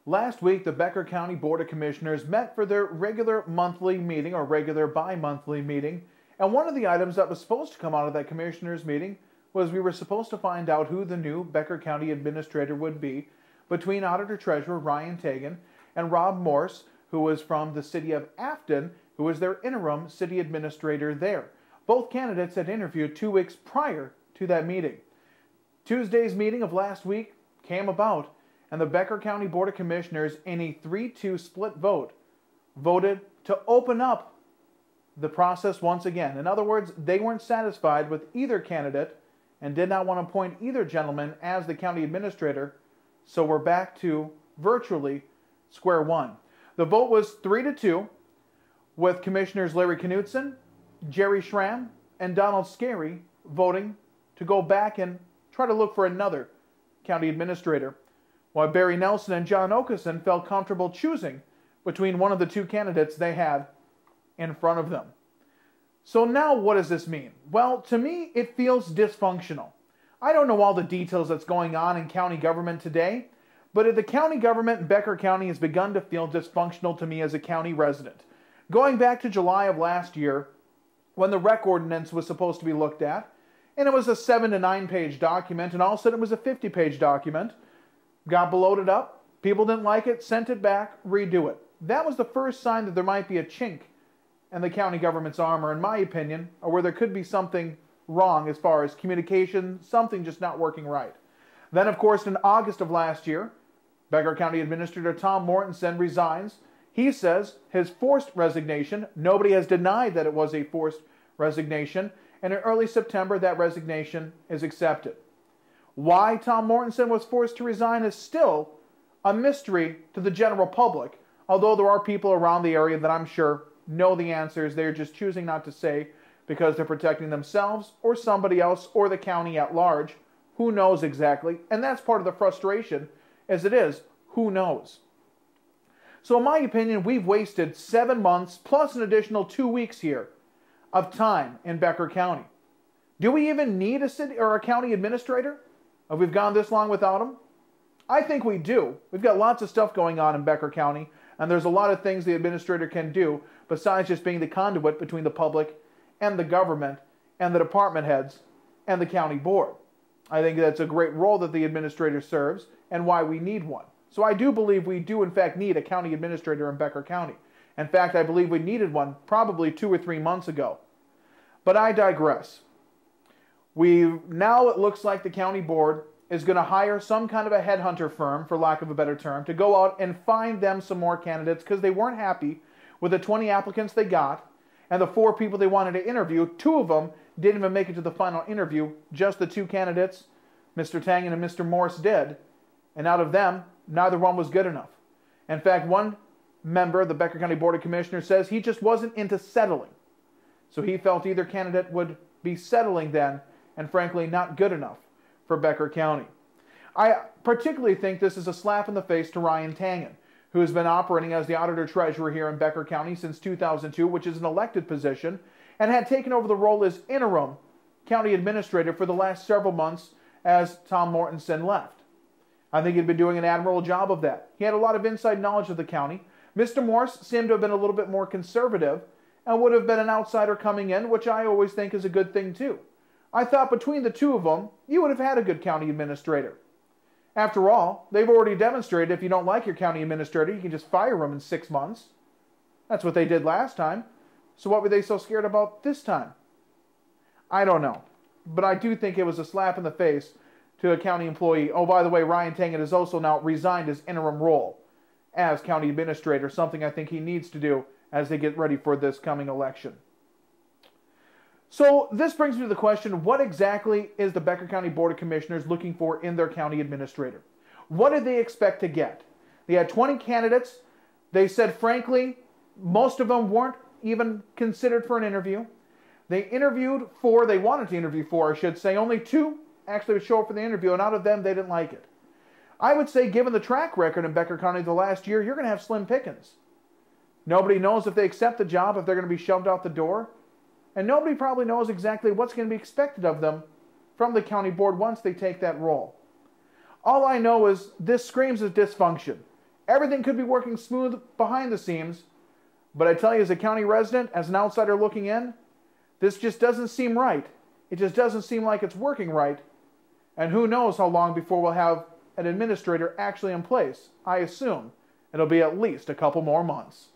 Last week, the Becker County Board of Commissioners met for their regular monthly meeting or regular bi-monthly meeting, and one of the items that was supposed to come out of that commissioners meeting was we were supposed to find out who the new Becker County Administrator would be between Auditor Treasurer Ryan Tagan and Rob Morse, who was from the city of Afton, who was their interim city administrator there. Both candidates had interviewed 2 weeks prior to that meeting. Tuesday's meeting of last week came about, and the Becker County Board of Commissioners, in a 3-2 split vote, voted to open up the process once again. In other words, they weren't satisfied with either candidate and did not want to appoint either gentleman as the county administrator, so we're back to virtually square one. The vote was 3-2, with Commissioners Larry Knutson, Jerry Schramm, and Donald Scarry voting to go back and try to look for another county administrator, while Barry Nelson and John Okeson felt comfortable choosing between one of the two candidates they had in front of them. So now what does this mean? Well, to me, it feels dysfunctional. I don't know all the details that's going on in county government today, but the county government in Becker County has begun to feel dysfunctional to me as a county resident. Going back to July of last year, when the rec ordinance was supposed to be looked at, and it was a 7 to 9 page document, and all of a sudden it was a 50-page document, got bloated up, people didn't like it, sent it back, redo it. That was the first sign that there might be a chink in the county government's armor, in my opinion, or where there could be something wrong as far as communication, something just not working right. Then, of course, in August of last year, Becker County Administrator Tom Mortensen resigns. He says his forced resignation, nobody has denied that it was a forced resignation, and in early September that resignation is accepted. Why Tom Mortensen was forced to resign is still a mystery to the general public, although there are people around the area that I'm sure know the answers. They're just choosing not to say because they're protecting themselves or somebody else or the county at large. Who knows exactly? And that's part of the frustration, as it is, who knows? So in my opinion, we've wasted 7 months plus an additional 2 weeks here of time in Becker County. Do we even need a city or a county administrator? Have we gone this long without him? I think we do. We've got lots of stuff going on in Becker County, and there's a lot of things the administrator can do besides just being the conduit between the public and the government and the department heads and the county board. I think that's a great role that the administrator serves and why we need one. So I do believe we do in fact need a county administrator in Becker County. In fact, I believe we needed one probably 2 or 3 months ago. But I digress. Now it looks like the county board is going to hire some kind of a headhunter firm, for lack of a better term, to go out and find them some more candidates because they weren't happy with the 20 applicants they got and the 4 people they wanted to interview. 2 of them didn't even make it to the final interview. Just the 2 candidates, Mr. Tagan and Mr. Morse, did. And out of them, neither one was good enough. In fact, one member of the Becker County Board of Commissioners says he just wasn't into settling. So he felt either candidate would be settling then, and frankly not good enough for Becker County. I particularly think this is a slap in the face to Ryan Tagan, who has been operating as the Auditor-Treasurer here in Becker County since 2002, which is an elected position, and had taken over the role as interim county administrator for the last several months as Tom Mortensen left. I think he'd been doing an admirable job of that. He had a lot of inside knowledge of the county. Mr. Morse seemed to have been a little bit more conservative and would have been an outsider coming in, which I always think is a good thing too. I thought between the 2 of them, you would have had a good county administrator. After all, they've already demonstrated if you don't like your county administrator, you can just fire him in 6 months. That's what they did last time. So what were they so scared about this time? I don't know. But I do think it was a slap in the face to a county employee. Oh, by the way, Ryan Tagan has also now resigned his interim role as county administrator, something I think he needs to do as they get ready for this coming election. So this brings me to the question, what exactly is the Becker County Board of Commissioners looking for in their county administrator? What did they expect to get? They had 20 candidates. They said, frankly, most of them weren't even considered for an interview. They interviewed 4, they wanted to interview 4, I should say. Only 2 actually would show up for the interview, and out of them, they didn't like it. I would say, given the track record in Becker County the last year, you're going to have slim pickings. Nobody knows if they accept the job, if they're going to be shoved out the door. And nobody probably knows exactly what's going to be expected of them from the county board once they take that role. All I know is this screams of dysfunction. everything could be working smooth behind the scenes, but I tell you, as a county resident, as an outsider looking in, this just doesn't seem right. It just doesn't seem like it's working right. And who knows how long before we'll have an administrator actually in place. I assume it'll be at least a couple more months.